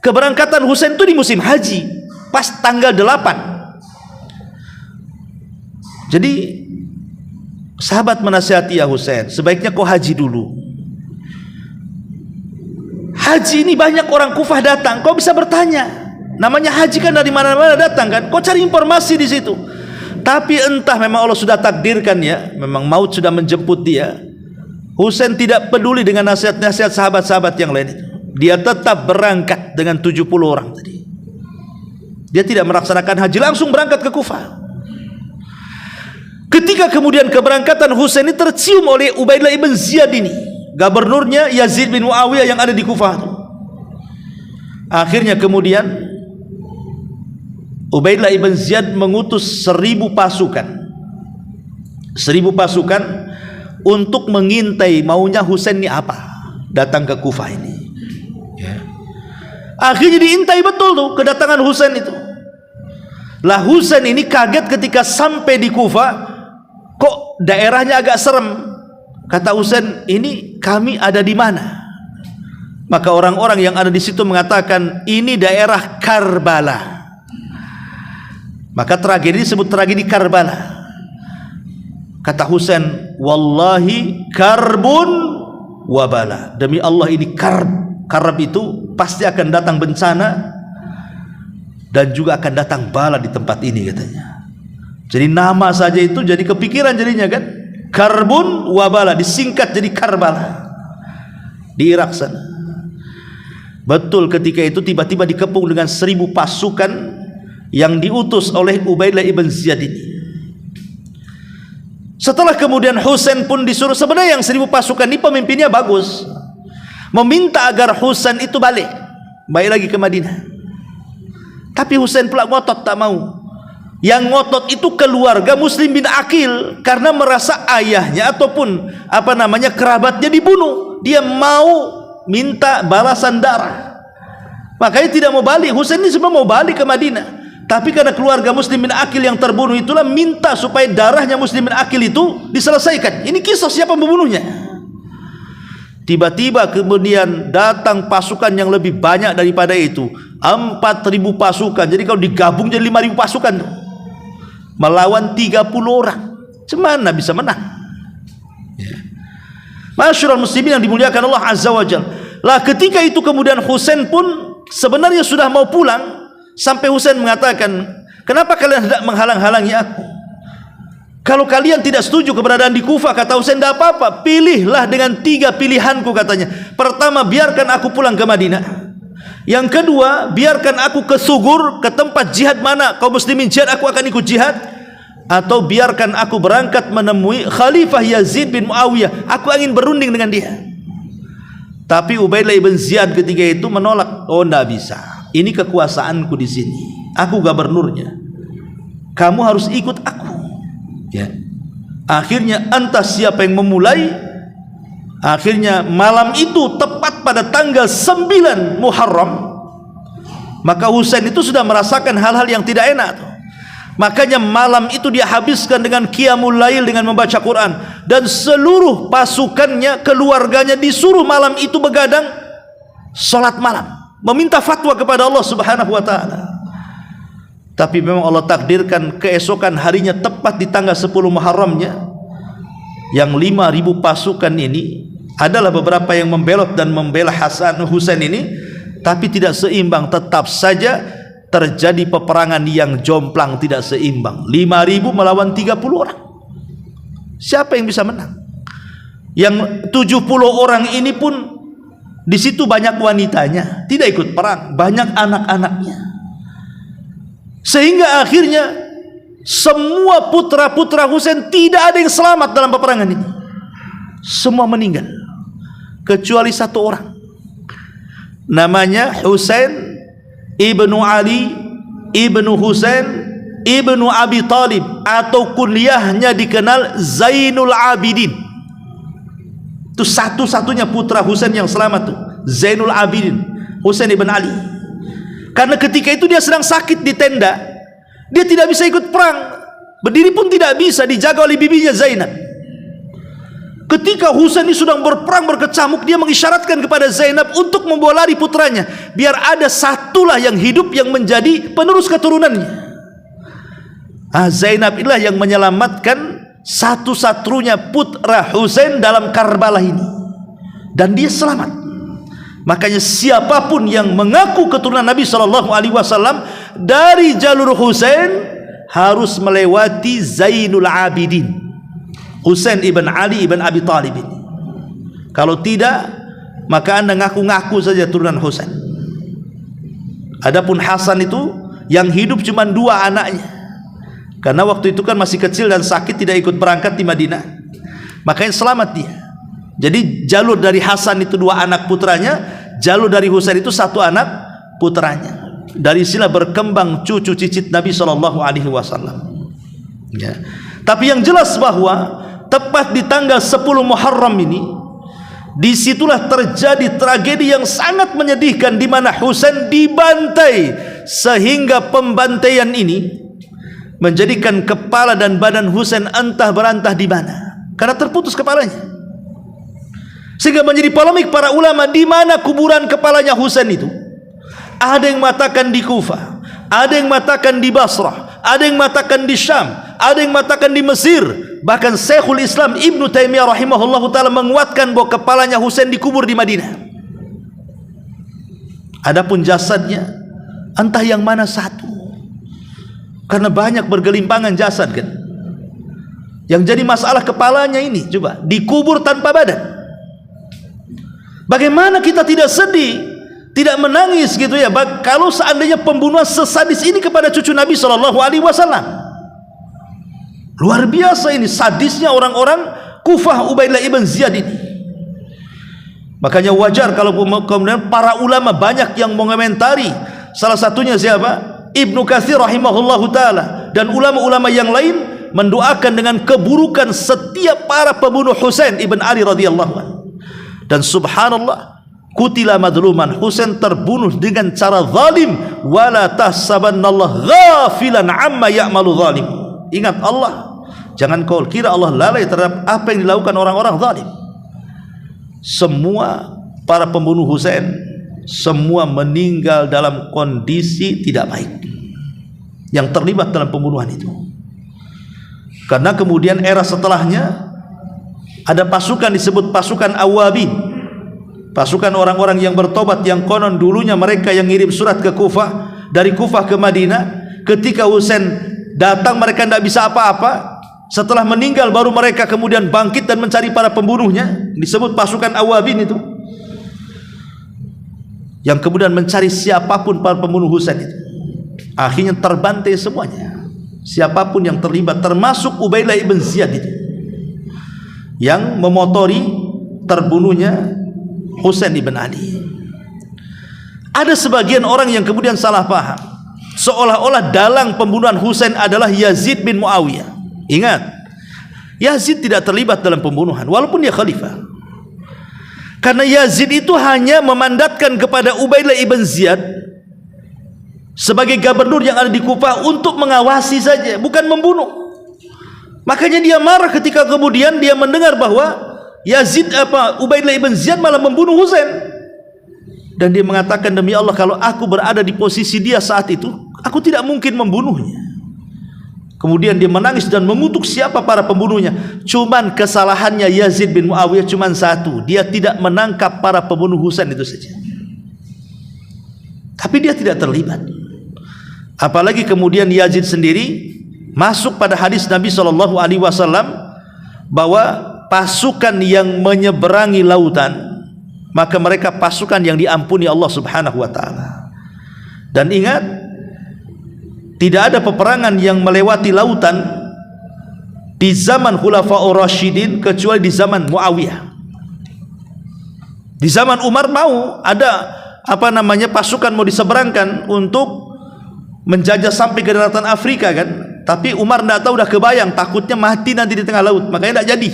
keberangkatan Husain itu di musim haji, pas tanggal 8. Jadi sahabat menasihati, ya Husain, sebaiknya kau haji dulu. Haji ini banyak orang Kufah datang, kau bisa bertanya. Namanya haji kan dari mana-mana datang kan, kau cari informasi di situ. Tapi entah memang Allah sudah takdirkan ya, memang maut sudah menjemput dia. Husain tidak peduli dengan nasihat-nasihat sahabat-sahabat yang lain itu. Dia tetap berangkat dengan 70 orang tadi. Dia tidak melaksanakan haji, langsung berangkat ke Kufah. Ketika kemudian keberangkatan Husain ini tercium oleh Ubaidillah ibn Ziyad ini, gubernurnya Yazid bin Muawiyah yang ada di Kufah itu. Akhirnya kemudian Ubaidillah ibn Ziyad mengutus 1.000 pasukan, 1.000 pasukan untuk mengintai maunya Husain ini apa, datang ke Kufah ini. Akhirnya diintai betul tuh kedatangan Husain itu. Lah Husain ini kaget ketika sampai di Kufah, kok daerahnya agak serem. Kata Husain, ini kami ada di mana? Maka orang-orang yang ada di situ mengatakan ini daerah Karbala. Maka tragedi disebut tragedi Karbala. Kata Husain, wallahi karbun wabala, demi Allah ini karb itu pasti akan datang bencana dan juga akan datang bala di tempat ini, katanya. Jadi nama saja itu jadi kepikiran jadinya kan, karbun wabala disingkat jadi Karbala di Irak sana. Betul, ketika itu tiba-tiba dikepung dengan 1.000 pasukan yang diutus oleh Ubaidillah ibn Ziyad ini. Setelah kemudian Husain pun disuruh, sebenarnya yang 1.000 pasukan ini pemimpinnya bagus, meminta agar Husain itu balik lagi ke Madinah. Tapi Husain pula ngotot, tak mau. Yang ngotot itu keluarga Muslim bin Aqil, karena merasa ayahnya ataupun kerabatnya dibunuh. Dia mau minta balasan darah, makanya tidak mau balik. Husain ini sebenarnya mau balik ke Madinah, tapi karena keluarga Muslim bin Aqil yang terbunuh itulah minta supaya darahnya Muslim bin Aqil itu diselesaikan. Ini kisah siapa membunuhnya. Tiba-tiba kemudian datang pasukan yang lebih banyak daripada itu, 4.000 pasukan. Jadi kalau digabung jadi 5.000 pasukan tuh, melawan 30 orang. Cemana bisa menang? Ya. Masyarul muslimin yang dimuliakan Allah Azza wa Jalla. Lah ketika itu kemudian Husain pun sebenarnya sudah mau pulang, sampai Husain mengatakan, kenapa kalian hendak menghalang-halangi aku? Kalau kalian tidak setuju keberadaan di Kufah, kata Husain, tidak apa-apa, pilihlah dengan 3 pilihanku, katanya. Pertama, biarkan aku pulang ke Madinah. Yang kedua, biarkan aku ke Sugur, ke tempat jihad mana kaum muslimin jihad, aku akan ikut jihad. Atau biarkan aku berangkat menemui Khalifah Yazid bin Muawiyah, aku ingin berunding dengan dia. Tapi Ubaidillah ibn Ziyad ketika itu menolak. Oh, tidak bisa, ini kekuasaanku di sini, aku gubernurnya, kamu harus ikut aku. Ya. Akhirnya entah siapa yang memulai. Akhirnya malam itu tepat pada tanggal 9 Muharram, maka Husain itu sudah merasakan hal-hal yang tidak enak. Makanya malam itu dia habiskan dengan qiyamul lail, dengan membaca Quran, dan seluruh pasukannya, keluarganya disuruh malam itu begadang salat malam, meminta fatwa kepada Allah Subhanahu wa taala. Tapi memang Allah takdirkan keesokan harinya tepat di tanggal 10 Muharramnya, yang 5.000 pasukan ini adalah beberapa yang membelot dan membela Husain ini, tapi tidak seimbang. Tetap saja terjadi peperangan yang jomplang, tidak seimbang. 5.000 melawan 30 orang. Siapa yang bisa menang? Yang 70 orang ini pun di situ banyak wanitanya, tidak ikut perang, banyak anak-anaknya. Sehingga akhirnya semua putra-putra Husain tidak ada yang selamat dalam peperangan ini. Semua meninggal kecuali 1 orang, namanya Husain ibnu Ali ibnu Husain ibnu Abi Talib, atau kunyahnya dikenal Zainul Abidin. Itu satu-satunya putra Husain yang selamat tuh, Zainul Abidin, Husain ibn Ali. Karena ketika itu dia sedang sakit di tenda, dia tidak bisa ikut perang, berdiri pun tidak bisa, dijaga oleh bibinya Zainab. Ketika Husain ini sedang berperang berkecamuk, dia mengisyaratkan kepada Zainab untuk membawa lari putranya, biar ada satulah yang hidup yang menjadi penerus keturunannya. Zainab inilah yang menyelamatkan satu-satunya putra Husain dalam Karbala ini, dan dia selamat. Makanya siapapun yang mengaku keturunan Nabi SAW dari jalur Husain harus melewati Zainul Abidin, Husain ibn Ali ibn Abi Talib ini. Kalau tidak, maka anda ngaku-ngaku saja turunan Husain. Adapun Hasan itu yang hidup cuma 2 anaknya, karena waktu itu kan masih kecil dan sakit, tidak ikut berangkat di Madinah, makanya selamat dia. Jadi jalur dari Hasan itu 2 anak putranya, jalur dari Husain itu 1 anak putranya. Dari sinilah berkembang cucu cicit Nabi SAW. Ya. Tapi yang jelas bahwa tepat di tanggal 10 Muharram ini, disitulah terjadi tragedi yang sangat menyedihkan, di mana Husain dibantai, sehingga pembantaian ini menjadikan kepala dan badan Husain entah berantah di mana, karena terputus kepalanya. Sehingga menjadi polemik para ulama, di mana kuburan kepalanya Husain itu. Ada yang mengatakan di Kufah, ada yang mengatakan di Basrah, ada yang mengatakan di Syam, ada yang mengatakan di Mesir. Bahkan Syekhul Islam Ibnu Taimiyah rahimahullahu taala menguatkan bahwa kepalanya Husain dikubur di Madinah. Adapun jasadnya entah yang mana satu, karena banyak bergelimpangan jasad kan. Yang jadi masalah kepalanya ini, coba dikubur tanpa badan. Bagaimana kita tidak sedih, tidak menangis gitu ya, kalau seandainya pembunuhan sesadis ini kepada cucu Nabi SAW. Luar biasa ini sadisnya orang-orang Kufah Ubaidillah ibn Ziyad ini. Makanya wajar kalau kemudian para ulama banyak yang mengomentari. Salah satunya siapa? Ibnu Katsir rahimahullahu taala, dan ulama-ulama yang lain mendoakan dengan keburukan setiap para pembunuh Husain ibn Ali radhiyallahu anhu. Dan subhanallah, kutila madluman, Husain terbunuh dengan cara zalim. Wala tahsabannallaha ghafilan amma ya'malu zalim. Ingat Allah, jangan kau kira Allah lalai terhadap apa yang dilakukan orang-orang zalim. semua para pembunuh Husain semua meninggal dalam kondisi tidak baik yang terlibat dalam pembunuhan itu. Karena kemudian era setelahnya ada pasukan disebut pasukan Awabin, pasukan orang-orang yang bertobat, yang konon dulunya mereka yang ngirim surat ke Kufah, dari Kufah ke Madinah. Ketika Husain datang mereka tidak bisa apa-apa. Setelah meninggal baru mereka kemudian bangkit dan mencari para pembunuhnya, disebut pasukan Awabin itu, yang kemudian mencari siapapun para pembunuh Husain itu. Akhirnya terbantai semuanya, siapapun yang terlibat, termasuk Ubaidillah ibn Ziyad itu yang memotori terbunuhnya Husain ibn Ali. Ada sebagian orang yang kemudian salah paham, seolah-olah dalang pembunuhan Husain adalah Yazid bin Muawiyah. Ingat, Yazid tidak terlibat dalam pembunuhan walaupun dia khalifah, karena Yazid itu hanya memandatkan kepada Ubaidillah ibn Ziyad sebagai gubernur yang ada di Kufah untuk mengawasi saja, bukan membunuh. Makanya dia marah ketika kemudian dia mendengar bahwa Ubaidillah ibn Ziyad malah membunuh Husain. Dan dia mengatakan, demi Allah, kalau aku berada di posisi dia saat itu, aku tidak mungkin membunuhnya. Kemudian dia menangis dan mengutuk siapa para pembunuhnya. Cuman kesalahannya Yazid bin Muawiyah cuman satu, dia tidak menangkap para pembunuh Husain itu saja. Tapi dia tidak terlibat. Apalagi kemudian Yazid sendiri masuk pada hadis Nabi SAW bahwa pasukan yang menyeberangi lautan, maka mereka pasukan yang diampuni Allah Subhanahu wa ta'ala. Dan ingat, tidak ada peperangan yang melewati lautan di zaman Khulafaur Rasyidin kecuali di zaman Muawiyah. Di zaman Umar mau ada pasukan mau diseberangkan untuk menjajah sampai ke daratan Afrika kan. Tapi Umar tidak tahu, dah kebayang takutnya mati nanti di tengah laut, makanya tidak jadi.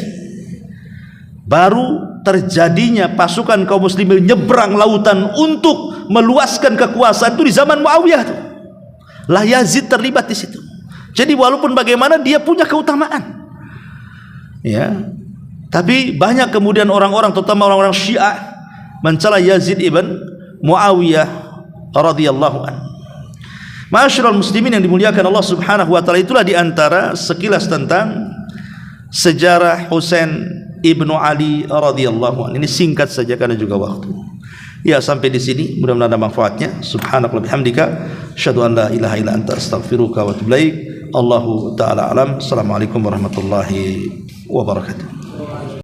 Baru terjadinya pasukan kaum muslimin nyebrang lautan untuk meluaskan kekuasaan itu di zaman Muawiyah tuh. Lah Yazid terlibat di situ. Jadi walaupun bagaimana dia punya keutamaan, ya. Tapi banyak kemudian orang-orang, terutama orang-orang Syiah, mencela Yazid ibn Muawiyah radhiyallahu anhu. Ma'asyiral muslimin yang dimuliakan Allah Subhanahu wa taala, itulah diantara sekilas tentang sejarah Husain ibnu Ali radhiyallahu anhu. Ini singkat saja karena juga waktu. Ya, sampai di sini mudah-mudahan ada manfaatnya. Subhanallah bihamdika, asyhadu an la ilaha illa anta, astaghfiruka wa atubu ilaik. Allahu taala alam. Assalamualaikum warahmatullahi wabarakatuh.